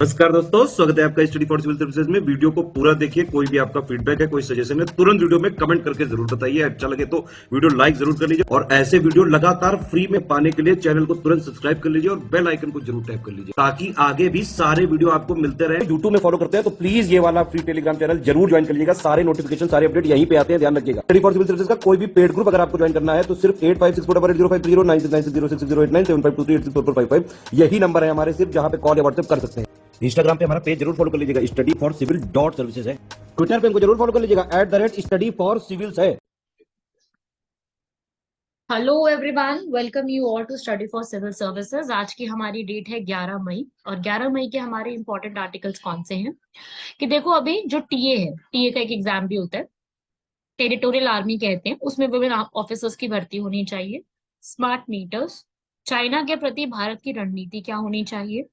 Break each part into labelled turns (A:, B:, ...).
A: नमस्कार दोस्तों, स्वागत है आपका स्टडी फॉर सिविल सर्विसेज में। वीडियो को पूरा देखिए। कोई भी आपका फीडबैक है, कोई सजेशन है, तुरंत वीडियो में कमेंट करके जरूर बताइए। अच्छा लगे तो वीडियो लाइक जरूर कर लीजिए और ऐसे वीडियो लगातार फ्री में पाने के लिए चैनल को तुरंत सब्सक्राइब कर लीजिए और बेल आइकन को जरूर टैप कर लीजिए ताकि आगे भी सारे वीडियो आपको मिलते रहे। यूट्यूब में फॉलो करते हैं तो प्लीज ये वाला फ्री टेलीग्राम चैनल जरूर ज्वाइन कर लीजिएगा। सारे नोटिफिकेशन, सारे अपडेट यहीं पे आते हैं, ध्यान रखिएगा। स्टडी फॉर सिविल सर्विसेज का कोई भी पेड ग्रुप अगर आपको ज्वाइन करना है तो सिर्फ 856480530969608608960455 यही नंबर है हमारे, सिर्फ जहां पे कॉल या व्हाट्सएप कर सकते हैं। इंस्टाग्राम पे हमारा पेज जरूर फॉलो कर लीजिएगा, स्टडी फॉर सिविल .सर्विसेज है। ट्विटर पे हमको जरूर फॉलो कर लीजिएगा, @स्टडी फॉर सिविल्स है।
B: Hello everyone, welcome you all to study for civil services. आज की हमारी डेट है 11 मई और 11 मई के हमारे इंपॉर्टेंट आर्टिकल्स कौन से हैं कि देखो, अभी जो टीए है, टीए का एक एग्जाम भी होता है, टेरिटोरियल आर्मी कहते हैं, उसमें वुमेन ऑफिसर्स की भर्ती होनी चाहिए। स्मार्ट मीटर्स, चाइना के प्रति भारत की रणनीति क्या होनी चाहिए,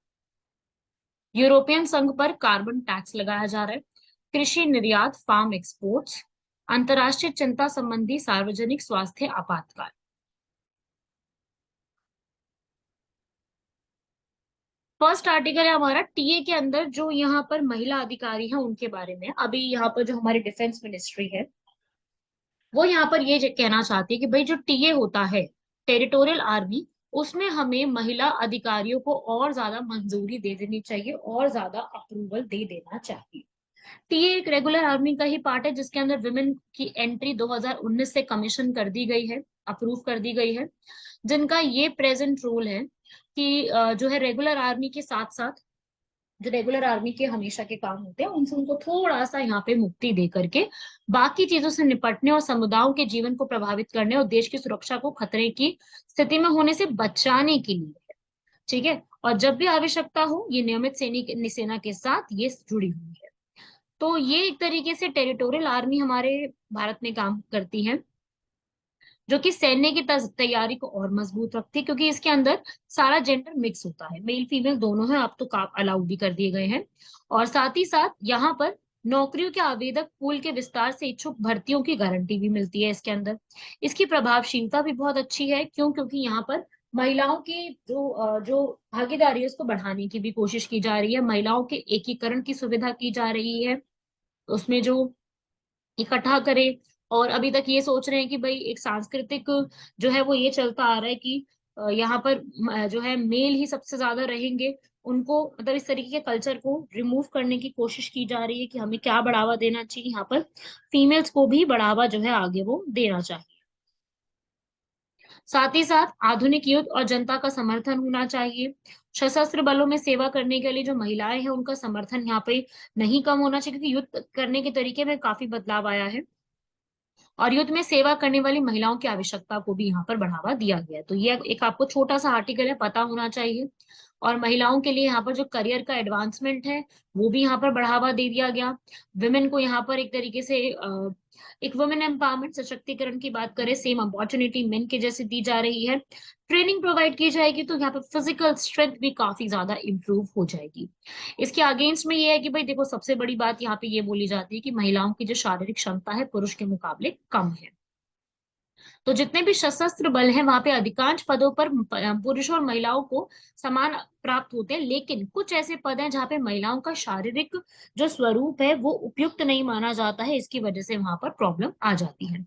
B: यूरोपियन संघ पर कार्बन टैक्स लगाया जा रहा है, कृषि निर्यात, फार्म एक्सपोर्ट्स, अंतर्राष्ट्रीय चिंता संबंधी सार्वजनिक स्वास्थ्य आपातकाल। फर्स्ट आर्टिकल है हमारा टीए के अंदर जो यहाँ पर महिला अधिकारी हैं उनके बारे में। अभी यहाँ पर जो हमारी डिफेंस मिनिस्ट्री है वो यहाँ पर ये कहना चाहती है कि भाई जो टीए होता है, टेरिटोरियल आर्मी, उसमें हमें महिला अधिकारियों को और ज्यादा मंजूरी दे देनी चाहिए और ज्यादा अप्रूवल दे देना चाहिए। टीए एक रेगुलर आर्मी का ही पार्ट है जिसके अंदर विमेन की एंट्री 2019 से कमीशन कर दी गई है, अप्रूव कर दी गई है, जिनका ये प्रेजेंट रूल है कि जो है रेगुलर आर्मी के साथ साथ जो रेगुलर आर्मी के हमेशा के काम होते हैं उनसे उनको थोड़ा सा यहाँ पे मुक्ति दे करके बाकी चीजों से निपटने और समुदायों के जीवन को प्रभावित करने और देश की सुरक्षा को खतरे की स्थिति में होने से बचाने के लिए है। ठीक है, और जब भी आवश्यकता हो ये नियमित सैनिक सेना के साथ ये जुड़ी हुई है। तो ये एक तरीके से टेरिटोरियल आर्मी हमारे भारत में काम करती है, जो कि सैन्य की तैयारी को और मजबूत रखती है, क्योंकि इसके अंदर सारा जेंडर मिक्स होता है, मेल फीमेल दोनों हैं, अब तो अलाउड भी कर दिए गए हैं। और साथ ही साथ यहाँ पर नौकरियों के आवेदक पूल के विस्तार से इच्छुक भर्तियों की गारंटी भी मिलती है इसके अंदर। इसकी प्रभावशीलता भी बहुत अच्छी है, क्यों? क्योंकि यहाँ पर महिलाओं की जो भागीदारी है उसको बढ़ाने की भी कोशिश की जा रही है, महिलाओं के एकीकरण की सुविधा की जा रही है, उसमें जो इकट्ठा करे। और अभी तक ये सोच रहे हैं कि भाई एक सांस्कृतिक जो है वो ये चलता आ रहा है कि यहाँ पर जो है मेल ही सबसे ज्यादा रहेंगे, उनको मतलब इस तरीके के कल्चर को रिमूव करने की कोशिश की जा रही है कि हमें क्या बढ़ावा देना चाहिए, यहाँ पर फीमेल्स को भी बढ़ावा जो है आगे वो देना चाहिए। साथ ही साथ आधुनिक युद्ध और जनता का समर्थन होना चाहिए। सशस्त्र बलों में सेवा करने के लिए जो महिलाएं हैं उनका समर्थन यहाँ पे नहीं कम होना चाहिए, क्योंकि युद्ध करने के तरीके में काफी बदलाव आया है और युद्ध में सेवा करने वाली महिलाओं की आवश्यकता को भी यहाँ पर बढ़ावा दिया गया है। तो ये एक आपको छोटा सा आर्टिकल है, पता होना चाहिए। और महिलाओं के लिए यहाँ पर जो करियर का एडवांसमेंट है वो भी यहाँ पर बढ़ावा दे दिया गया। विमेन को यहाँ पर एक तरीके से एक वुमेन एम्पावरमेंट, सशक्तिकरण की बात करें, सेम अपॉर्चुनिटी मेन के जैसे दी जा रही है। ट्रेनिंग प्रोवाइड की जाएगी तो यहाँ पर फिजिकल स्ट्रेंथ भी काफी ज्यादा इंप्रूव हो जाएगी। इसके अगेंस्ट में ये है कि भाई देखो, सबसे बड़ी बात यहाँ पे ये बोली जाती है कि महिलाओं की जो शारीरिक क्षमता है पुरुष के मुकाबले कम है। तो जितने भी सशस्त्र बल हैं वहां पे अधिकांश पदों पर पुरुषों और महिलाओं को समान प्राप्त होते हैं, लेकिन कुछ ऐसे पद हैं जहाँ पे महिलाओं का शारीरिक जो स्वरूप है वो उपयुक्त नहीं माना जाता है, इसकी वजह से वहां पर प्रॉब्लम आ जाती है।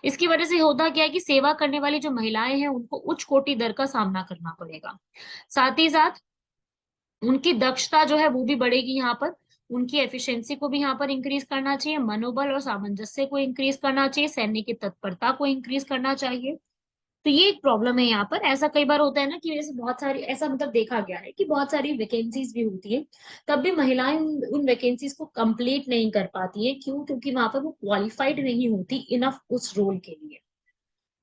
B: इसकी वजह से होता क्या है कि सेवा करने वाली जो महिलाएं हैं उनको उच्च कोटि दर का सामना करना पड़ेगा। साथ ही साथ उनकी दक्षता जो है वो भी बढ़ेगी, यहाँ पर उनकी एफिशिएंसी को भी यहाँ पर इंक्रीज करना चाहिए, मनोबल और सामंजस्य को इंक्रीज करना चाहिए, सैन्य की तत्परता को इंक्रीज करना चाहिए। तो ये एक प्रॉब्लम है यहाँ पर। ऐसा कई बार होता है ना कि जैसे बहुत सारी ऐसा मतलब देखा गया है कि बहुत सारी वैकेंसीज भी होती है, तब भी महिलाएं उन वैकेंसीज को कंप्लीट नहीं कर पाती है। क्यों? क्योंकि वहां पर वो क्वालिफाइड नहीं होती इनफ उस रोल के लिए।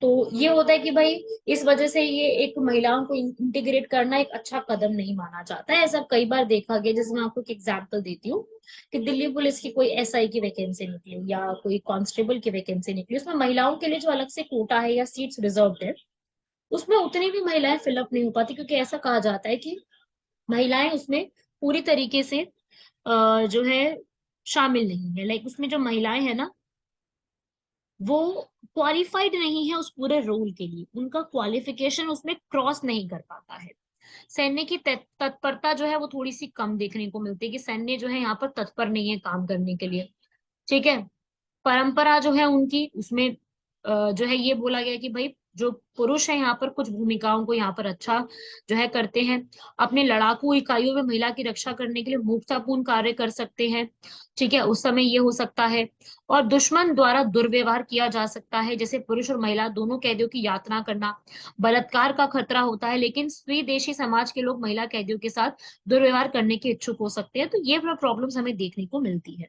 B: तो ये होता है कि भाई इस वजह से ये एक महिलाओं को इंटीग्रेट करना एक अच्छा कदम नहीं माना जाता है। ऐसा कई बार देखा गया। जैसे मैं आपको एक एग्जांपल देती हूँ कि दिल्ली पुलिस की कोई एसआई की वैकेंसी निकली या कोई कांस्टेबल की वैकेंसी निकली, उसमें महिलाओं के लिए जो अलग से कोटा है या सीट्स रिजर्व है उसमें उतनी भी महिलाएं फिलअप नहीं हो पाती, क्योंकि ऐसा कहा जाता है कि महिलाएं उसमें पूरी तरीके से जो है शामिल नहीं है। लाइक उसमें जो महिलाएं हैं ना वो क्वालिफाइड नहीं है उस पूरे रोल के लिए, उनका क्वालिफिकेशन उसमें क्रॉस नहीं कर पाता है। सैन्य की तत्परता जो है वो थोड़ी सी कम देखने को मिलती है, कि सैन्य जो है यहाँ पर तत्पर नहीं है काम करने के लिए। ठीक है। परंपरा जो है उनकी, उसमें जो है ये बोला गया कि भाई जो पुरुष है यहाँ पर कुछ भूमिकाओं को यहाँ पर अच्छा जो है करते हैं। अपने लड़ाकू इकाइयों में महिला की रक्षा करने के लिए मूर्खतापूर्ण कार्य कर सकते हैं। ठीक है, उस समय ये हो सकता है। और दुश्मन द्वारा दुर्व्यवहार किया जा सकता है, जैसे पुरुष और महिला दोनों कैदियों की यातना करना, बलात्कार का खतरा होता है, लेकिन स्वदेशी समाज के लोग महिला कैदियों के साथ दुर्व्यवहार करने के इच्छुक हो सकते हैं। तो ये प्रॉब्लम्स हमें देखने को मिलती है।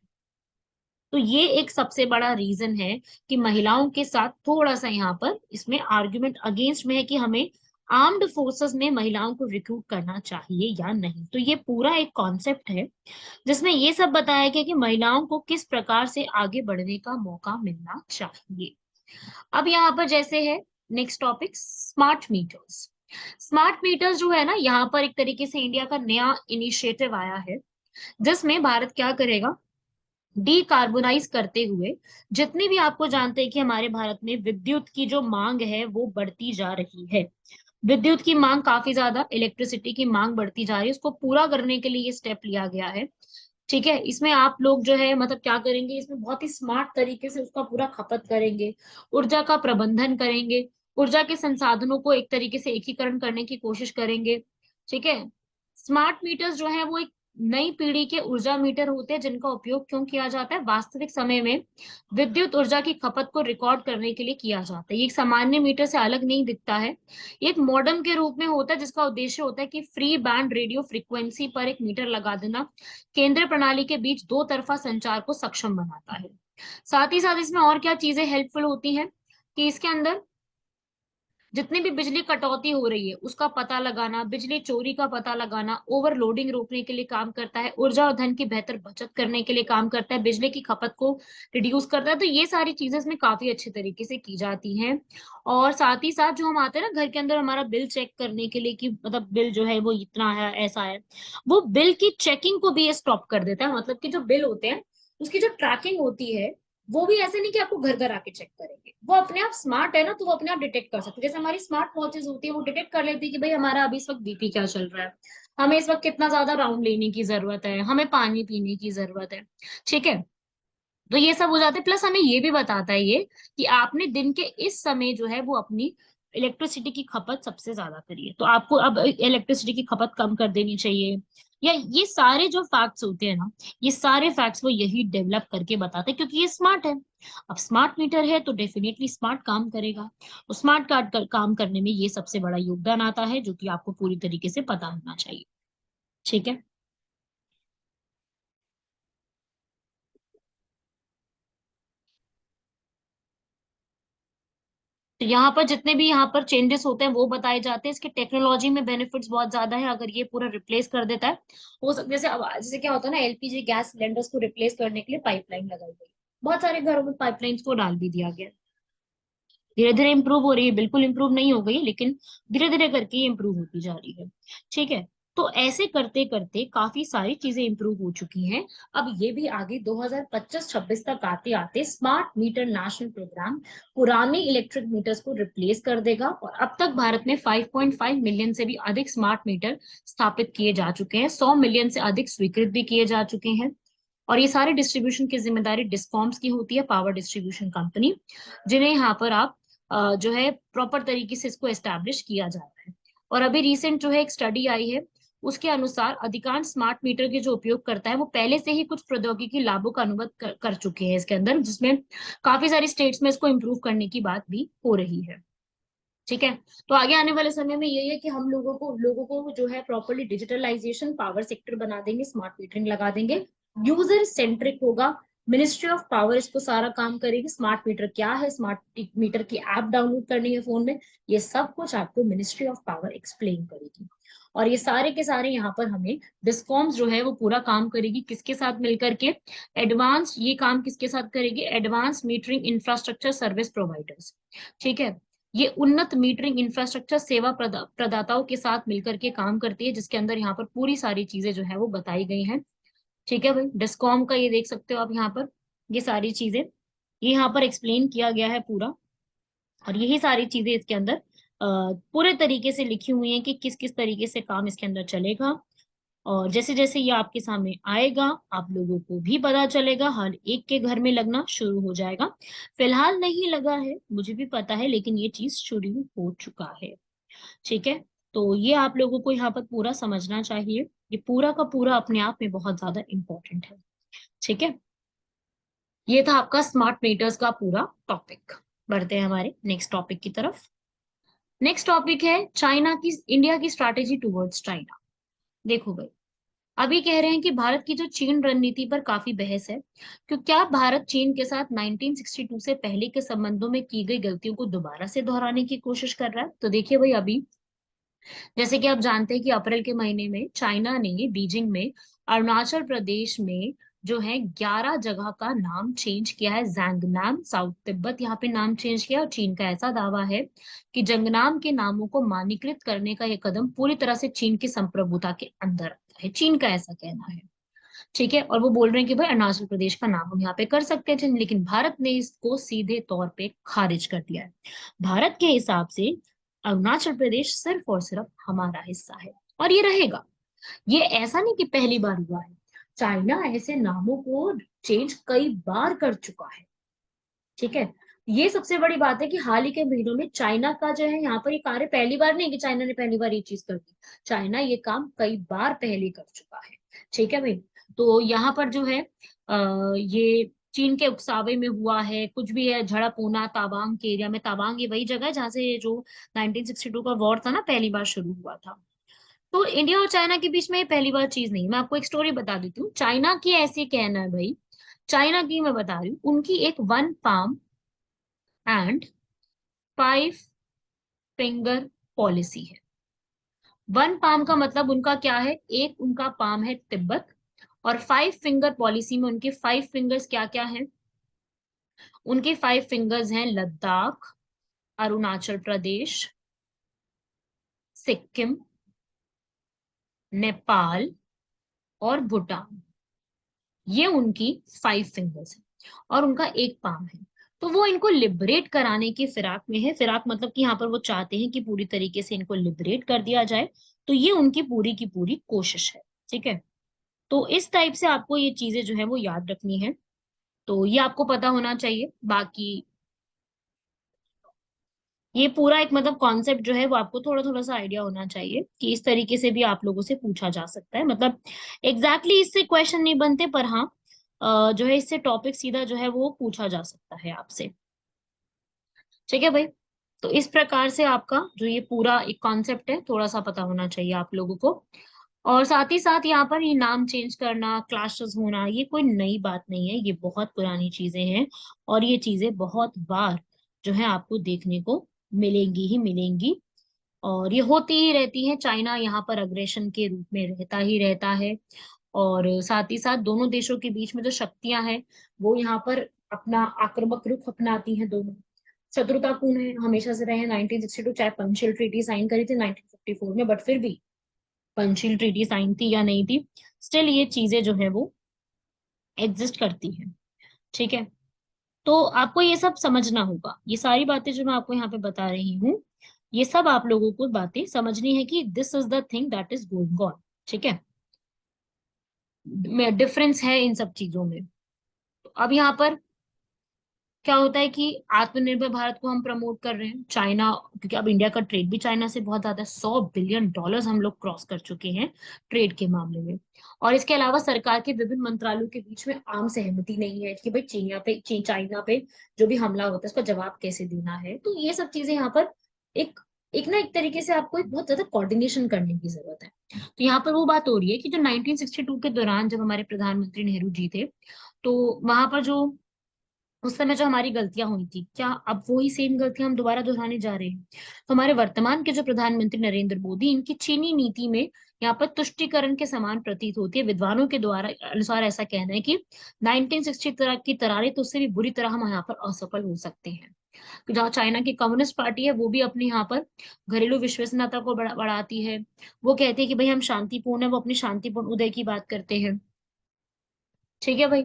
B: तो ये एक सबसे बड़ा रीजन है कि महिलाओं के साथ थोड़ा सा यहाँ पर इसमें आर्गुमेंट अगेंस्ट में है कि हमें आर्म्ड फोर्सेस में महिलाओं को रिक्रूट करना चाहिए या नहीं। तो ये पूरा एक कॉन्सेप्ट है जिसमें ये सब बताया गया कि महिलाओं को किस प्रकार से आगे बढ़ने का मौका मिलना चाहिए। अब यहाँ पर जैसे है next topic, smart meters. Smart meters जो है ना, यहाँ पर एक तरीके से इंडिया का नया इनिशिएटिव आया है, जिसमें भारत क्या करेगा, डीकार्बोनाइज करते हुए, जितनी भी आपको जानते हैं कि हमारे भारत में विद्युत की जो मांग है वो बढ़ती जा रही है। विद्युत की मांग काफी ज्यादा, इलेक्ट्रिसिटी की मांग बढ़ती जा रही है, उसको पूरा करने के लिए ये स्टेप लिया गया है। ठीक है, इसमें आप लोग जो है मतलब क्या करेंगे, इसमें बहुत ही स्मार्ट तरीके से उसका पूरा खपत करेंगे, ऊर्जा का प्रबंधन करेंगे, ऊर्जा के संसाधनों को एक तरीके से एकीकरण करने की कोशिश करेंगे। ठीक है। स्मार्ट मीटर्स जो है वो एक नई पीढ़ी के ऊर्जा मीटर होते हैं, जिनका उपयोग क्यों किया जाता है, वास्तविक समय में विद्युत ऊर्जा की खपत को रिकॉर्ड करने के लिए किया जाता है। ये एक सामान्य मीटर से अलग नहीं दिखता है, ये एक मॉडेम के रूप में होता है, जिसका उद्देश्य होता है कि फ्री बैंड रेडियो फ्रीक्वेंसी पर एक मीटर लगा देना केंद्र प्रणाली के बीच दो तरफा संचार को सक्षम बनाता है। साथ ही साथ इसमें और क्या चीजें हेल्पफुल होती हैं, कि इसके अंदर जितनी भी बिजली कटौती हो रही है उसका पता लगाना, बिजली चोरी का पता लगाना, ओवरलोडिंग रोकने के लिए काम करता है, ऊर्जा और धन की बेहतर बचत करने के लिए काम करता है, बिजली की खपत को रिड्यूस करता है। तो ये सारी चीजें इसमें काफी अच्छे तरीके से की जाती हैं। और साथ ही साथ जो हम आते हैं ना घर के अंदर हमारा बिल चेक करने के लिए, कि मतलब बिल जो है वो इतना है ऐसा है, वो बिल की चेकिंग को भी ये स्टॉप कर देता है। मतलब कि जो बिल होते हैं उसकी जो ट्रैकिंग होती है, वो भी ऐसे नहीं कि आपको घर घर आके चेक करेंगे, वो अपने आप स्मार्ट है ना, तो वो अपने आप डिटेक्ट कर सकते हैं। जैसे हमारी स्मार्ट वॉचेस होती है, वो डिटेक्ट कर लेती है कि भाई हमारा अभी इस वक्त बीपी क्या चल रहा है, हमें इस वक्त कितना ज्यादा राउंड लेने की जरूरत है, हमें पानी पीने की जरूरत है। ठीक है। तो ये सब हो जाते हैं, प्लस हमें ये भी बताता है ये कि आपने दिन के इस समय जो है वो अपनी इलेक्ट्रिसिटी की खपत सबसे ज्यादा करी है, तो आपको अब इलेक्ट्रिसिटी की खपत कम कर देनी चाहिए। या ये सारे जो फैक्ट्स होते हैं ना, ये सारे फैक्ट्स वो यही डेवलप करके बताते हैं, क्योंकि ये स्मार्ट है। अब स्मार्ट मीटर है तो डेफिनेटली स्मार्ट काम करेगा, तो स्मार्ट कार्ड काम करने में ये सबसे बड़ा योगदान आता है, जो कि आपको पूरी तरीके से पता होना चाहिए। ठीक है। तो यहाँ पर जितने भी यहाँ पर चेंजेस होते हैं वो बताए जाते हैं। इसके टेक्नोलॉजी में बेनिफिट्स बहुत ज्यादा है, अगर ये पूरा रिप्लेस कर देता है। हो सकता जैसे अब जैसे क्या होता है ना, एलपीजी गैस सिलेंडर्स को रिप्लेस करने के लिए पाइपलाइन लगाई गई, बहुत सारे घरों में पाइपलाइंस को डाल भी दिया गया। धीरे धीरे इंप्रूव हो रही है, बिल्कुल इंप्रूव नहीं हो गई, लेकिन धीरे धीरे करके ये इंप्रूव होती जा रही है। ठीक है। तो ऐसे करते करते काफी सारी चीजें इंप्रूव हो चुकी हैं। अब ये भी आगे 2025-26 तक आते आते स्मार्ट मीटर नेशनल प्रोग्राम पुराने इलेक्ट्रिक मीटर्स को रिप्लेस कर देगा। और अब तक भारत में 5.5 मिलियन से भी अधिक स्मार्ट मीटर स्थापित किए जा चुके हैं, 100 मिलियन से अधिक स्वीकृत भी किए जा चुके हैं। और ये सारे डिस्ट्रीब्यूशन की जिम्मेदारी डिस्कॉम्स की होती है, पावर डिस्ट्रीब्यूशन कंपनी, जिन्हें यहाँ पर आप जो है प्रॉपर तरीके से इसको एस्टैब्लिश किया जा रहा है। और अभी रिसेंट जो है एक स्टडी आई है, उसके अनुसार अधिकांश स्मार्ट मीटर के जो उपयोग करता है वो पहले से ही कुछ प्रौद्योगिकी लाभों का अनुभव कर चुके हैं इसके अंदर, जिसमें काफी सारी स्टेट्स में इसको इम्प्रूव करने की बात भी हो रही है। ठीक है। तो आगे आने वाले समय में यही है कि हम लोगों को जो है प्रॉपरली डिजिटलाइजेशन पावर सेक्टर बना देंगे, स्मार्ट मीटरिंग लगा देंगे, यूजर सेंट्रिक होगा। मिनिस्ट्री ऑफ पावर इसको सारा काम करेगी। स्मार्ट मीटर क्या है, स्मार्ट मीटर की ऐप डाउनलोड करनी है फोन में, ये सब कुछ आपको मिनिस्ट्री ऑफ पावर एक्सप्लेन करेगी। और ये सारे के सारे यहाँ पर हमें डिस्कॉम्स जो है वो पूरा काम करेगी, किसके साथ मिलकर के, एडवांस, ये काम किसके साथ करेगी, advance metering infrastructure service providers. ठीक है। ये उन्नत मीटरिंग इंफ्रास्ट्रक्चर सेवा प्रदाताओं के साथ मिलकर के काम करती है, जिसके अंदर यहाँ पर पूरी सारी चीजें जो है वो बताई गई हैं। ठीक है भाई, डिस्कॉम का ये देख सकते हो आप यहाँ पर, ये सारी चीजें ये यहाँ पर एक्सप्लेन किया गया है पूरा। और यही सारी चीजें इसके अंदर पूरे तरीके से लिखी हुई है कि किस किस तरीके से काम इसके अंदर चलेगा। और जैसे जैसे ये आपके सामने आएगा आप लोगों को भी पता चलेगा, हर एक के घर में लगना शुरू हो जाएगा। फिलहाल नहीं लगा है, मुझे भी पता है, लेकिन ये चीज शुरू हो चुका है। ठीक है, तो ये आप लोगों को यहाँ पर पूरा समझना चाहिए। ये पूरा का पूरा अपने आप में बहुत ज्यादा इंपॉर्टेंट है। ठीक है, ये था आपका स्मार्ट मीटर्स का पूरा टॉपिक। बढ़ते हैं हमारे नेक्स्ट टॉपिक की तरफ। नेक्स्ट टॉपिक है चाइना की, इंडिया की स्ट्रैटेजी टुवर्ड्स चाइना। देखो भाई, अभी कह रहे हैं कि भारत की जो चीन रणनीति पर काफी बहस है, क्योंकि क्या भारत चीन के साथ 1962 से पहले के संबंधों में की गई गलतियों को दोबारा से दोहराने की कोशिश कर रहा है। तो देखिए भाई, अभी जैसे कि आप जानते हैं कि अप्रैल के महीने में चाइना ने बीजिंग में अरुणाचल प्रदेश में जो है 11 जगह का नाम चेंज किया है। जैंगनाम, साउथ तिब्बत यहाँ पे नाम चेंज किया। और चीन का ऐसा दावा है कि जंगनाम के नामों को मानकीकृत करने का यह कदम पूरी तरह से चीन की संप्रभुता के अंदर आता है। चीन का ऐसा कहना है। ठीक है, और वो बोल रहे हैं कि भाई अरुणाचल प्रदेश का नाम हम यहाँ पे कर सकते थे, लेकिन भारत ने इसको सीधे तौर पे खारिज कर दिया है। भारत के हिसाब से अरुणाचल प्रदेश सिर्फ और सिर्फ हमारा हिस्सा है और ये रहेगा। ये ऐसा नहीं कि पहली बार हुआ है, चाइना ऐसे नामों को चेंज कई बार कर चुका है। ठीक है, ये सबसे बड़ी बात है कि हाल ही के महीनों में चाइना का जो है यहाँ पर ये कार्य पहली बार नहीं कि चाइना ने पहली बार ये चीज कर दी। चाइना ये काम कई बार पहले कर चुका है। ठीक है भाई, तो यहाँ पर जो है ये चीन के उकसावे में हुआ है, कुछ भी है, झड़प होना तावांग के एरिया में। तावांग ये वही जगह है जहाँ से ये जो 1962 का वॉर था ना, पहली बार शुरू हुआ था। तो इंडिया और चाइना के बीच में ये पहली बार चीज नहीं। मैं आपको एक स्टोरी बता देती हूँ। चाइना की ऐसे कहना है भाई, चाइना की मैं बता रही हूँ, उनकी एक one palm and five finger policy है। वन पाम का मतलब उनका क्या है, एक उनका पाम है तिब्बत, और फाइव फिंगर पॉलिसी में उनके फाइव फिंगर्स क्या क्या हैं। उनके फाइव फिंगर्स हैं लद्दाख, अरुणाचल प्रदेश, सिक्किम, नेपाल और भूटान। ये उनकी फाइव फिंगर्स है और उनका एक पाम है। तो वो इनको लिबरेट कराने की फिराक में है। फिराक मतलब कि यहाँ पर वो चाहते हैं कि पूरी तरीके से इनको लिबरेट कर दिया जाए। तो ये उनकी पूरी की पूरी कोशिश है। ठीक है, तो इस टाइप से आपको ये चीजें जो है वो याद रखनी है। तो ये आपको पता होना चाहिए। बाकी ये पूरा एक मतलब कॉन्सेप्ट जो है वो आपको थोड़ा थोड़ा सा आइडिया होना चाहिए कि इस तरीके से भी आप लोगों से पूछा जा सकता है। मतलब एग्जैक्टली इससे क्वेश्चन नहीं बनते, पर हाँ जो है इससे टॉपिक सीधा जो है वो पूछा जा सकता है आपसे। ठीक है भाई, तो इस प्रकार से आपका जो ये पूरा एक कॉन्सेप्ट है थोड़ा सा पता होना चाहिए आप लोगों को। और साथ ही साथ यहाँ पर ये नाम चेंज करना, क्लैशेस होना, ये कोई नई बात नहीं है, ये बहुत पुरानी चीजें हैं। और ये चीजें बहुत बार जो है आपको देखने को मिलेंगी ही मिलेंगी। और ये होती ही रहती है। चाइना यहाँ पर अग्रेशन के रूप में रहता ही रहता है। और साथ ही साथ दोनों देशों के बीच में जो शक्तियां हैं वो यहाँ पर अपना आक्रामक रुख अपनाती हैं दोनों। शत्रुतापूर्ण है, हमेशा से रहे हैं। 1962 चाहे पंचशील ट्रीटी साइन करी थी 1954 में, बट फिर भी पंचशील ट्रीटी साइन थी या नहीं थी, स्टिल ये चीजें जो है वो एग्जिस्ट करती हैं। ठीक है, तो आपको ये सब समझना होगा। ये सारी बातें जो मैं आपको यहाँ पे बता रही हूँ, ये सब आप लोगों को बातें समझनी है कि this is the thing that is going on. ठीक है, डिफरेंस है इन सब चीजों में। तो अब यहाँ पर क्या होता है कि आत्मनिर्भर भारत को हम प्रमोट कर रहे हैं। चाइना, क्योंकि अब इंडिया का ट्रेड भी चाइना से बहुत ज्यादा है। $100 बिलियन हम लोग क्रॉस कर चुके हैं ट्रेड के मामले में। और इसके अलावा सरकार के विभिन्न मंत्रालयों के बीच में आम सहमति नहीं है कि भाई चाइना पे जो भी हमला होता है उसका जवाब कैसे देना है। तो ये सब चीजें यहाँ पर एक एक ना एक तरीके से आपको एक बहुत ज्यादा कोऑर्डिनेशन करने की जरूरत है। तो यहाँ पर वो बात हो रही है कि जो 1962 के दौरान जब हमारे प्रधानमंत्री नेहरू जी थे, तो वहां पर जो उस समय जो हमारी गलतियां हुई थी, क्या अब वही सेम गलतियां हम दोबारा दोहराने जा रहे हैं। तो हमारे वर्तमान के जो प्रधानमंत्री नरेंद्र मोदी, इनकी चीनी नीति में यहाँ पर तुष्टीकरण के समान प्रतीत होती है। विद्वानों के द्वारा अनुसार ऐसा कहना है कि 1960 तरह की तरारे तो उससे भी बुरी तरह हम यहाँ पर असफल हो सकते हैं। जहाँ चाइना की कम्युनिस्ट पार्टी है वो भी अपने यहाँ पर घरेलू विश्वसनीयता को बढ़ाती है। वो कहती है कि भाई हम शांतिपूर्ण है, वो अपनी शांतिपूर्ण उदय की बात करते हैं। ठीक है भाई,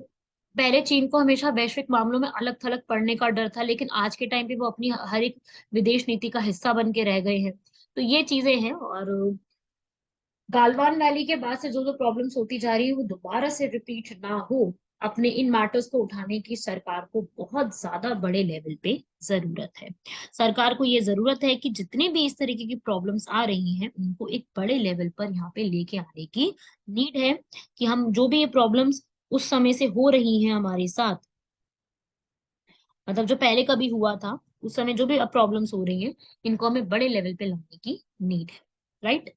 B: पहले चीन को हमेशा वैश्विक मामलों में अलग थलग पड़ने का डर था, लेकिन आज के टाइम पे वो अपनी हर एक विदेश नीति का हिस्सा बन के रह गए हैं। तो ये चीजें हैं। और गालवान वैली के बाद से जो जो प्रॉब्लम्स होती जा रही है वो दोबारा से रिपीट ना हो, अपने इन मैटर्स को उठाने की सरकार को बहुत ज्यादा बड़े लेवल पे जरूरत है। सरकार को ये जरूरत है कि जितनी भी इस तरीके की प्रॉब्लम्स आ रही हैं उनको एक बड़े लेवल पर यहाँ पे लेके आने की नीड है, कि हम जो भी ये प्रॉब्लम्स उस समय से हो रही हैं हमारे साथ, मतलब जो पहले कभी हुआ था उस समय जो भी अब प्रॉब्लम्स हो रही हैं, इनको हमें बड़े लेवल पे लाने की नीड है। राइट।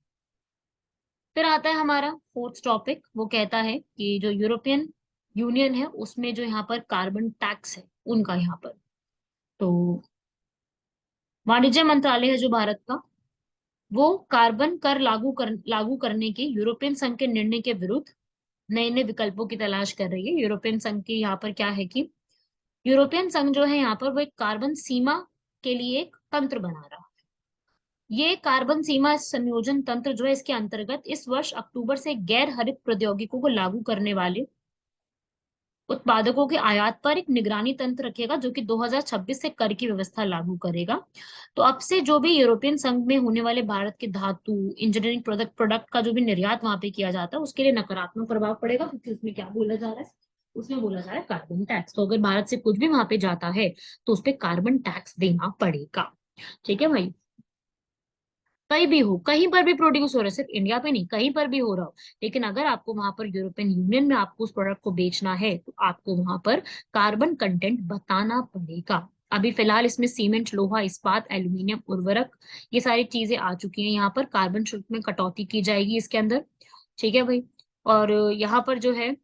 B: फिर आता है हमारा फोर्थ टॉपिक। वो कहता है कि जो यूरोपियन यूनियन है उसमें जो यहाँ पर कार्बन टैक्स है उनका यहाँ पर, तो वाणिज्य मंत्रालय है जो भारत का, वो कार्बन कर लागू करने के यूरोपियन संघ के निर्णय के विरुद्ध नए नए विकल्पों की तलाश कर रही है। यूरोपियन संघ की यहाँ पर क्या है कि यूरोपियन संघ जो है यहाँ पर वो एक कार्बन सीमा के लिए एक तंत्र बना रहा है। ये कार्बन सीमा संयोजन तंत्र जो है इसके अंतर्गत इस वर्ष अक्टूबर से गैर हरित प्रौद्योगिकियों को लागू करने वाले उत्पादकों के आयात पर एक निगरानी तंत्र रखेगा, जो कि 2026 से कर की व्यवस्था लागू करेगा। तो अब से जो भी यूरोपियन संघ में होने वाले भारत के धातु इंजीनियरिंग प्रोडक्ट का जो भी निर्यात वहां पे किया जाता है उसके लिए नकारात्मक प्रभाव पड़ेगा, क्योंकि उसमें क्या बोला जा रहा है, उसमें बोला जा रहा है कार्बन टैक्स। तो अगर भारत से कुछ भी वहां पे जाता है तो उस पर कार्बन टैक्स देना पड़ेगा। ठीक है भाई। कहीं भी हो, कहीं पर भी प्रोड्यूस हो रहा है, सिर्फ इंडिया पे नहीं, कहीं पर भी हो रहा हो, लेकिन अगर आपको वहां पर यूरोपियन यूनियन में आपको उस प्रोडक्ट को बेचना है तो आपको वहां पर कार्बन कंटेंट बताना पड़ेगा। अभी फिलहाल इसमें सीमेंट, लोहा इस्पात, एल्यूमिनियम, उर्वरक, ये सारी चीजें आ चुकी हैं। यहाँ पर कार्बन शुल्क में कटौती की जाएगी इसके अंदर। ठीक है भाई। और यहाँ पर जो है,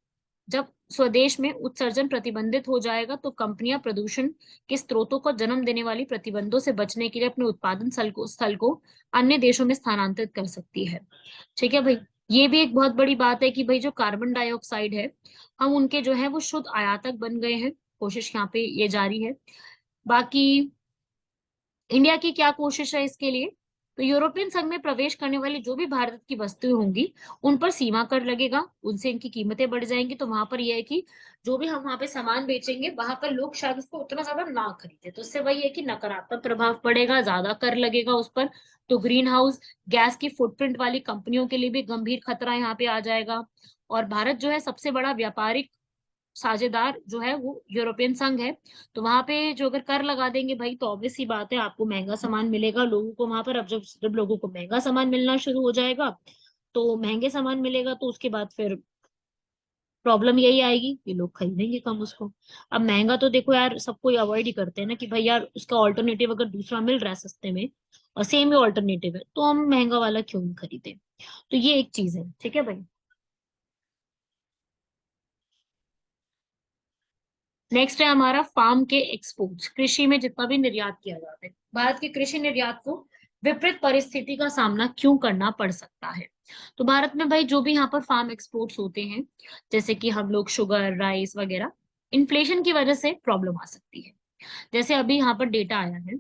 B: जब स्वदेश में उत्सर्जन प्रतिबंधित हो जाएगा तो कंपनियां प्रदूषण के स्रोतों को जन्म देने वाली प्रतिबंधों से बचने के लिए अपने उत्पादन स्थल को अन्य देशों में स्थानांतरित कर सकती है। ठीक है भाई। ये भी एक बहुत बड़ी बात है कि भाई जो कार्बन डाइऑक्साइड है, हम उनके जो है वो शुद्ध आयातक बन गए हैं। कोशिश यहाँ पे ये जारी है। बाकी इंडिया की क्या कोशिश है इसके लिए, तो यूरोपियन संघ में प्रवेश करने वाली जो भी भारत की वस्तुएं होंगी उन पर सीमा कर लगेगा, उनसे इनकी कीमतें बढ़ जाएंगी। तो वहां पर यह है कि जो भी हम वहां पे सामान बेचेंगे वहां पर लोग शायद उसको उतना ज्यादा ना खरीदे, तो उससे वही है कि नकारात्मक प्रभाव पड़ेगा, ज्यादा कर लगेगा उस पर। तो ग्रीन हाउस गैस की फुटप्रिंट वाली कंपनियों के लिए भी गंभीर खतरा यहाँ पे आ जाएगा। और भारत जो है सबसे बड़ा व्यापारिक साझेदार जो है वो यूरोपियन संघ है। तो वहां पे जो अगर कर लगा देंगे भाई, तो ऑब्वियस सी बात है आपको महंगा सामान मिलेगा लोगों को वहां पर। अब जब जब लोगों को महंगा सामान मिलना शुरू हो जाएगा, तो महंगे सामान मिलेगा तो उसके बाद फिर प्रॉब्लम यही आएगी कि लोग खरीदेंगे कम उसको। अब महंगा तो देखो यार सब कोई अवॉइड ही करते हैं ना, कि भाई यार उसका ऑल्टरनेटिव अगर दूसरा मिल रहा है सस्ते में और सेम ही ऑल्टरनेटिव है तो हम महंगा वाला क्यों ही खरीदें। तो ये एक चीज है। ठीक है भाई। नेक्स्ट है हमारा फार्म के एक्सपोर्ट्स। कृषि में जितना भी निर्यात किया जाता है, भारत के कृषि निर्यात को विपरीत परिस्थिति का सामना क्यों करना पड़ सकता है। तो भारत में भाई जो भी यहाँ पर फार्म एक्सपोर्ट्स होते हैं, जैसे कि हम लोग शुगर, राइस वगैरह, इन्फ्लेशन की वजह से प्रॉब्लम आ सकती है। जैसे अभी यहाँ पर डेटा आया है,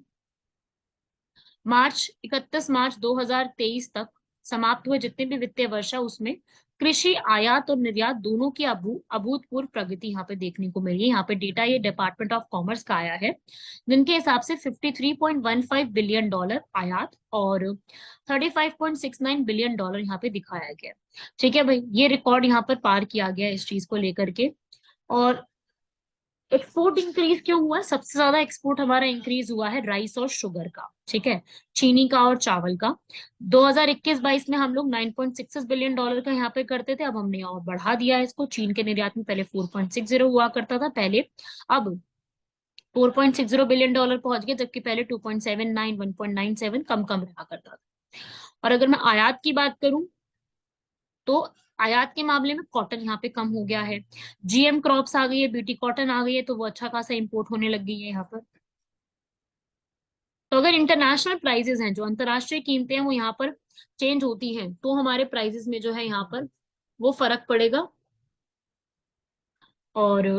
B: मार्च 31 मार्च 2023 तक समाप्त हुए जितने भी वित्तीय वर्ष है उसमें कृषि आयात और निर्यात दोनों की अभूतपूर्व प्रगति यहाँ पे देखने को मिली है। यहाँ पे डेटा ये डिपार्टमेंट ऑफ कॉमर्स का आया है, जिनके हिसाब से 53.15 बिलियन डॉलर आयात और 35.69 बिलियन डॉलर यहाँ पे दिखाया गया। ठीक है भाई। ये रिकॉर्ड यहाँ पर पार किया गया इस चीज को लेकर के। और एक्सपोर्ट इंक्रीज क्यों हुआ, सबसे ज्यादा एक्सपोर्ट हमारा इंक्रीज हुआ है राइस और शुगर का। ठीक है। चीनी का और चावल का। 2021-22 में हम लोग 9.66 बिलियन डॉलर का यहाँ पे करते थे, अब हमने और बढ़ा दिया है इसको। चीन के निर्यात में पहले 4.60 हुआ करता था पहले, अब 4.60 बिलियन डॉलर पहुंच गया, जबकि पहले 2.79, 1.97 कम कम रहा करता था। और अगर मैं आयात की बात करूं, तो आयात के मामले में कॉटन यहाँ पे कम हो गया है। जीएम क्रॉप्स आ गई है, ब्यूटी कॉटन आ गई है, तो वो अच्छा खासा इंपोर्ट होने लग गई है यहाँ पर। तो अगर इंटरनेशनल प्राइसेस हैं, जो अंतर्राष्ट्रीय कीमतें हैं, वो यहाँ पर चेंज होती हैं, तो हमारे प्राइसेस में जो है यहाँ पर वो फर्क पड़ेगा। और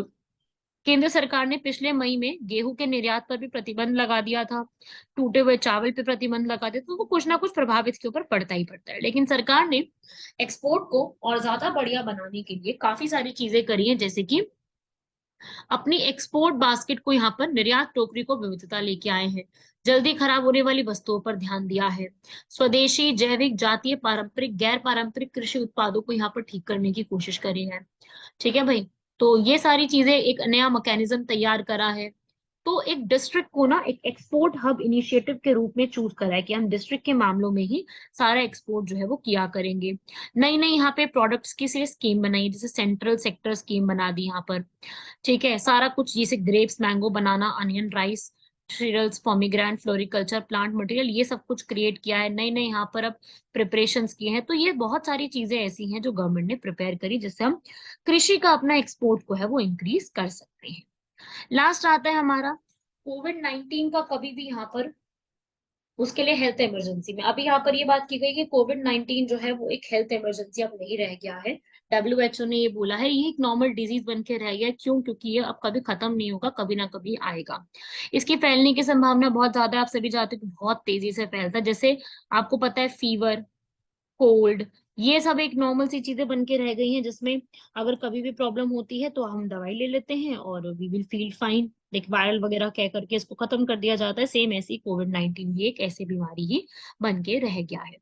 B: केंद्र सरकार ने पिछले मई में गेहूं के निर्यात पर भी प्रतिबंध लगा दिया था, टूटे हुए चावल पे प्रतिबंध लगा दिया, तो वो कुछ ना कुछ प्रभाव इसके ऊपर पड़ता ही पड़ता है। लेकिन सरकार ने एक्सपोर्ट को और ज्यादा बढ़िया बनाने के लिए काफी सारी चीजें करी हैं, जैसे कि अपनी एक्सपोर्ट बास्केट को यहाँ पर निर्यात टोकरी को विविधता लेके आए हैं। जल्दी खराब होने वाली वस्तुओं पर ध्यान दिया है। स्वदेशी, जैविक, जातीय, पारंपरिक, गैर पारंपरिक कृषि उत्पादों को यहाँ पर ठीक करने की कोशिश करी है। ठीक है भाई। तो ये सारी चीजें, एक नया मैकेनिज्म तैयार करा है। तो एक डिस्ट्रिक्ट को ना एक एक्सपोर्ट हब इनिशिएटिव के रूप में चूज करा है कि हम डिस्ट्रिक्ट के मामलों में ही सारा एक्सपोर्ट जो है वो किया करेंगे। नई नई यहाँ पे प्रोडक्ट्स की से स्कीम बनाई है, जैसे सेंट्रल सेक्टर स्कीम बना दी यहाँ पर। ठीक है, सारा कुछ जैसे grapes, mango, banana, onion, rice, cereals, pomegranate, floriculture, plant material, ये सब कुछ क्रिएट किया है। नई नई यहाँ पर अब प्रिपरेशंस किए हैं। तो ये बहुत सारी चीजें ऐसी हैं जो गवर्नमेंट ने प्रिपेयर करी, जिससे हम कृषि का अपना एक्सपोर्ट को है वो इंक्रीज कर सकते हैं। लास्ट आता है हमारा कोविड-19 का, कभी भी यहाँ पर उसके लिए हेल्थ इमरजेंसी में। अभी यहाँ पर ये बात की गई कि कोविड-19 जो है वो एक हेल्थ इमरजेंसी अब नहीं रह गया है। डब्ल्यूएचओ ने ये बोला है, ये एक नॉर्मल डिजीज बन के रह गया है। क्यों? क्योंकि ये अब कभी खत्म नहीं होगा, कभी ना कभी आएगा। इसकी फैलने की संभावना बहुत ज्यादा है। आप सभी जानते हैं कि बहुत तेजी से फैलता है। जैसे आपको पता है, फीवर, कोल्ड, ये सब एक नॉर्मल सी चीजें बन के रह गई हैं, जिसमें अगर कभी भी प्रॉब्लम होती है तो हम दवाई ले लेते हैं और we will feel fine, like viral वगैरह कह करके इसको खत्म कर दिया जाता है। सेम ऐसी कोविड-19 भी एक ऐसी बीमारी ही बन के रह गया है।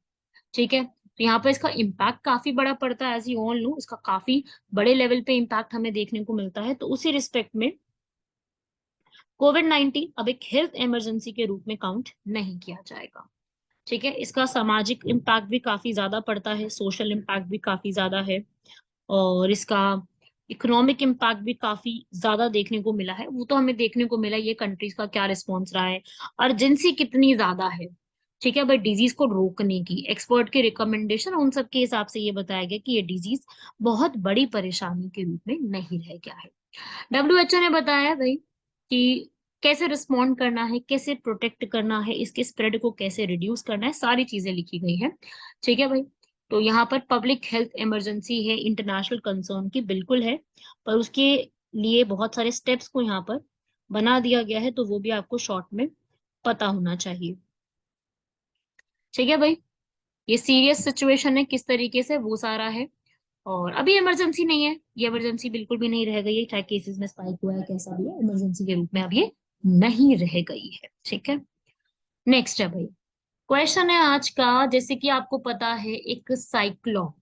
B: ठीक है, तो यहाँ पे इसका इम्पैक्ट काफी बड़ा पड़ता है। एज यू ऑल नो, इसका काफी बड़े लेवल पे इम्पैक्ट हमें देखने को मिलता है। तो उसी रिस्पेक्ट में कोविड-19 अब एक हेल्थ इमरजेंसी के रूप में काउंट नहीं किया जाएगा। ठीक है, इसका सामाजिक इम्पैक्ट भी काफी ज्यादा पड़ता है, सोशल इम्पैक्ट भी काफी ज्यादा है, और इसका इकोनॉमिक इम्पैक्ट भी काफी ज्यादा देखने को मिला है। वो तो हमें देखने को मिला, ये कंट्रीज का क्या रिस्पॉन्स रहा है, अर्जेंसी कितनी ज्यादा है। ठीक है, बट डिजीज को रोकने की एक्सपर्ट के रिकमेंडेशन, उन सब के हिसाब से ये बताया गया कि ये डिजीज बहुत बड़ी परेशानी के रूप में नहीं रह गया है। डब्ल्यूएचओ ने बताया भाई कि कैसे रिस्पॉन्ड करना है, कैसे प्रोटेक्ट करना है, इसके स्प्रेड को कैसे रिड्यूस करना है, सारी चीजें लिखी गई हैं। ठीक है भाई। तो यहाँ पर पब्लिक हेल्थ इमरजेंसी है, इंटरनेशनल कंसर्न की बिल्कुल है, पर उसके लिए बहुत सारे स्टेप्स को यहाँ पर बना दिया गया है, तो वो भी आपको शॉर्ट में पता होना चाहिए। ठीक है भाई, ये सीरियस सिचुएशन है किस तरीके से, वो सारा है। और अभी इमरजेंसी नहीं है, ये इमरजेंसी बिल्कुल भी नहीं रह गई है, चाहे केसेस में स्पाइक हुआ है कैसा भी है, इमरजेंसी के रूप में अब ये नहीं रह गई है। ठीक है, नेक्स्ट है भाई, क्वेश्चन है आज का। जैसे कि आपको पता है, एक साइक्लोन,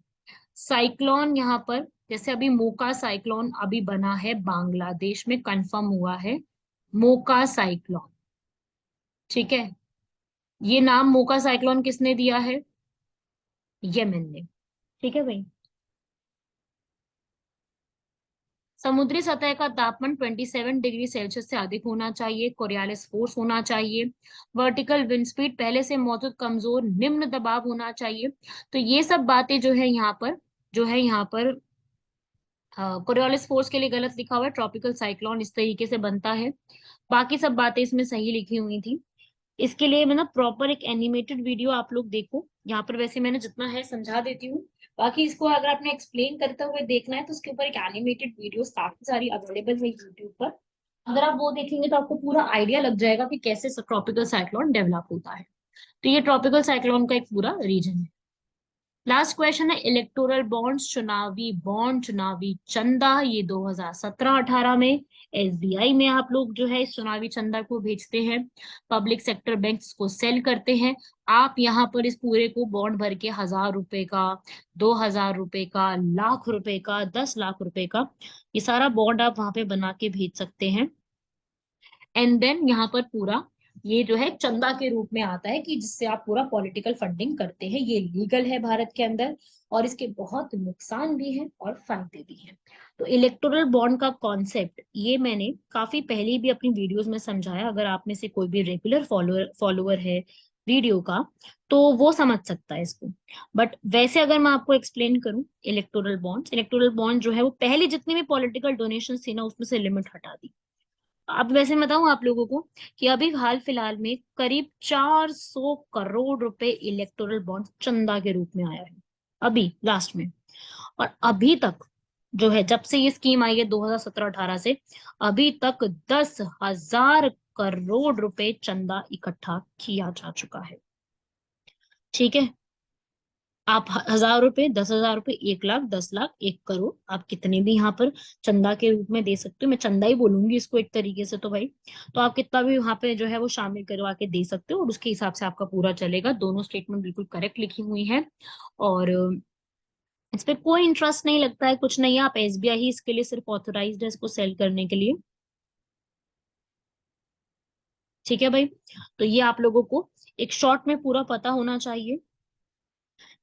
B: साइक्लोन यहाँ पर, जैसे अभी मोका साइक्लोन अभी बना है बांग्लादेश में, कंफर्म हुआ है मोका साइक्लोन। ठीक है, ये नाम मोका साइक्लोन किसने दिया है? यमन ने। ठीक है भाई। समुद्री सतह का तापमान 27 डिग्री सेल्सियस से अधिक होना चाहिए। कोरियालिस फोर्स होना चाहिए। वर्टिकल विंड स्पीड पहले से मौजूद कमजोर निम्न दबाव होना चाहिए। तो ये सब बातें जो है यहाँ पर कोरियोलिस फोर्स के लिए गलत लिखा हुआ है। ट्रॉपिकल साइक्लोन इस तरीके से बनता है। बाकी सब बातें इसमें सही लिखी हुई थी। इसके लिए मैं ना प्रॉपर एक एनिमेटेड वीडियो आप लोग देखो, यहाँ पर वैसे मैंने जितना है समझा देती हूँ। बाकी इसको अगर आपने एक्सप्लेन करते हुए देखना है तो उसके ऊपर एक एनिमेटेड वीडियो काफी सारी अवेलेबल है यूट्यूब पर। अगर आप वो देखेंगे तो आपको पूरा आइडिया लग जाएगा कि कैसे ट्रॉपिकल साइक्लोन डेवलप होता है। तो ये ट्रॉपिकल साइक्लोन का एक पूरा रीजन है। लास्ट क्वेश्चन है, इलेक्टोरल बॉन्ड्स, चुनावी बॉन्ड, चुनावी चंदा, ये 2017-18 में एसबीआई में आप लोग जो है इस चुनावी चंदा को भेजते हैं। पब्लिक सेक्टर बैंक्स को सेल करते हैं। आप यहाँ पर इस पूरे को बॉन्ड भर के 1,000 रुपए का, 2,000 रुपए का, लाख रुपए का, 10 लाख रुपए का, ये सारा बॉन्ड आप वहां पे बना के भेज सकते हैं। एंड देन यहाँ पर पूरा ये जो है चंदा के रूप में आता है, कि जिससे आप पूरा पॉलिटिकल फंडिंग करते हैं। ये लीगल है भारत के अंदर, और इसके बहुत नुकसान भी हैं और फायदे भी हैं। तो इलेक्टोरल बॉन्ड का कॉन्सेप्ट ये मैंने काफी पहले भी अपनी वीडियोस में समझाया। अगर आप में से कोई भी रेगुलर फॉलोअर है वीडियो का, तो वो समझ सकता है इसको। बट वैसे अगर मैं आपको एक्सप्लेन करूं, इलेक्टोरल बॉन्ड जो है वो पहले जितने भी पॉलिटिकल डोनेशन थी ना, उसमें से लिमिट हटा दी। अब वैसे मैं बताऊं आप लोगों को कि अभी हाल फिलहाल में करीब 400 करोड़ रुपए इलेक्टोरल बॉन्ड चंदा के रूप में आया है, अभी लास्ट में। और अभी तक जो है, जब से ये स्कीम आई है 2017-18 से, अभी तक 10,000 करोड़ रुपए चंदा इकट्ठा किया जा चुका है। ठीक है, आप 1,000 रुपए, 10,000 रुपए, 1 लाख, 10 लाख, 1 करोड़, आप कितने भी यहाँ पर चंदा के रूप में दे सकते हो। मैं चंदा ही बोलूंगी इसको एक तरीके से तो भाई। तो आप कितना भी वहां पे जो है वो शामिल करवा के दे सकते हो और उसके हिसाब से आपका पूरा चलेगा। दोनों स्टेटमेंट बिल्कुल करेक्ट लिखी हुई है। और इस पे कोई इंटरेस्ट नहीं लगता है, कुछ नहीं है। आप एसबीआई ही इसके लिए सिर्फ ऑथोराइज्ड है इसको सेल करने के लिए। ठीक है भाई। तो ये आप लोगों को एक शॉर्ट में पूरा पता होना चाहिए।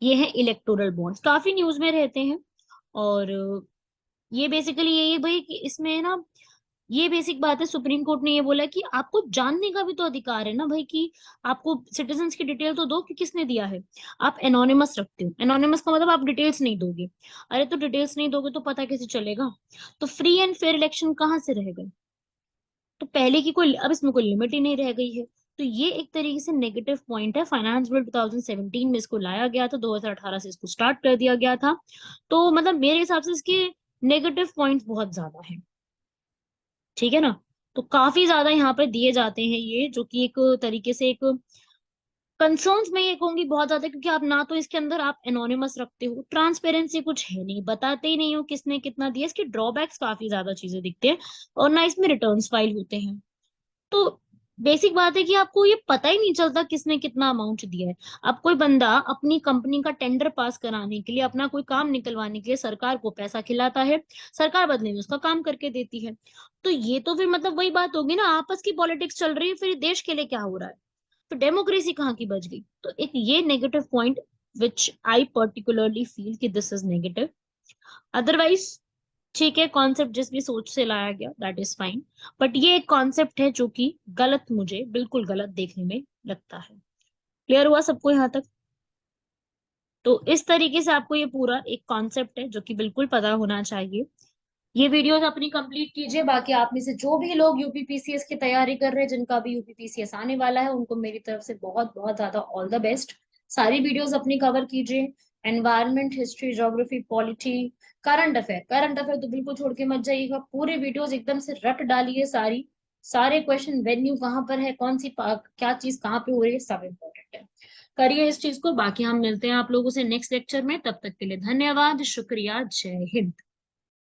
B: ये है इलेक्टोरल बॉन्ड्स, काफी न्यूज में रहते हैं। और ये बेसिकली यही है भाई कि इसमें ना, ये बेसिक बात है, सुप्रीम कोर्ट ने ये बोला कि आपको जानने का भी तो अधिकार है ना भाई, कि आपको सिटीजन्स की डिटेल तो दो कि किसने दिया है। आप एनोनिमस रखते हो, एनोनिमस का मतलब आप डिटेल्स नहीं दोगे। अरे तो डिटेल्स नहीं दोगे तो पता कैसे चलेगा? तो फ्री एंड फेयर इलेक्शन कहाँ से रहेगा? तो पहले की कोई, अब इसमें कोई लिमिट ही नहीं रह गई है। तो ये एक तरीके से नेगेटिव पॉइंट है। फाइनेंस बिल 2017 में इसको लाया गया था, 2018 से इसको स्टार्ट कर दिया गया था। तो मतलब मेरे हिसाब से इसके नेगेटिव पॉइंट्स बहुत ज्यादा है। ठीक है ना? तो काफी ज्यादा यहाँ पे दिए जाते हैं ये, जो कि एक तरीके से एक कंसर्न्स में ये कहूंगी बहुत ज्यादा, क्योंकि आप ना तो इसके अंदर आप एनोनिमस रखते हो, ट्रांसपेरेंसी कुछ है नहीं, बताते ही नहीं हो किसने कितना दिया। इसके ड्रॉबैक्स काफी ज्यादा चीजें दिखते हैं। और ना इसमें रिटर्न्स फाइल होते हैं। तो बेसिक बात है कि आपको ये पता ही नहीं चलता किसने कितना अमाउंट दिया है। अब कोई बंदा अपनी कंपनी का टेंडर पास कराने के लिए, अपना कोई काम निकलवाने के लिए सरकार को पैसा खिलाता है, सरकार बदले में उसका काम करके देती है। तो ये तो फिर मतलब वही बात होगी ना, आपस की पॉलिटिक्स चल रही है, फिर देश के लिए क्या हो रहा है? तो डेमोक्रेसी कहाँ की बच गई? तो एक ये negative point which I particularly feel कि दिस इज नेगेटिव। अदरवाइज ठीक है, कॉन्सेप्ट जिस भी सोच से लाया गया दैट इज फाइन। बट ये एक कॉन्सेप्ट है जो कि गलत, मुझे बिल्कुल गलत देखने में लगता है। क्लियर हुआ सबको यहाँ तक? तो इस तरीके से आपको ये पूरा एक कॉन्सेप्ट है जो कि बिल्कुल पता होना चाहिए। ये वीडियोस अपनी कंप्लीट कीजिए। बाकी आप में से जो भी लोग यूपीपीसीएस की तैयारी कर रहे हैं, जिनका भी यूपीपीसीएस आने वाला है, उनको मेरी तरफ से बहुत बहुत ज्यादा ऑल द बेस्ट। सारी वीडियोस अपनी कवर कीजिए। Environment, history, geography, polity, current affair तो बिल्कुल छोड़ के मत जाइएगा। पूरे वीडियोस एकदम से रट डालिए सारी। सारे क्वेश्चन, वेन्यू कहाँ पर है, कौन सी क्या चीज कहाँ पे हो रही है, सब इम्पोर्टेंट है। करिए इस चीज को। बाकी हम मिलते हैं आप लोगों से नेक्स्ट लेक्चर में। तब तक के लिए धन्यवाद, शुक्रिया, जय हिंद।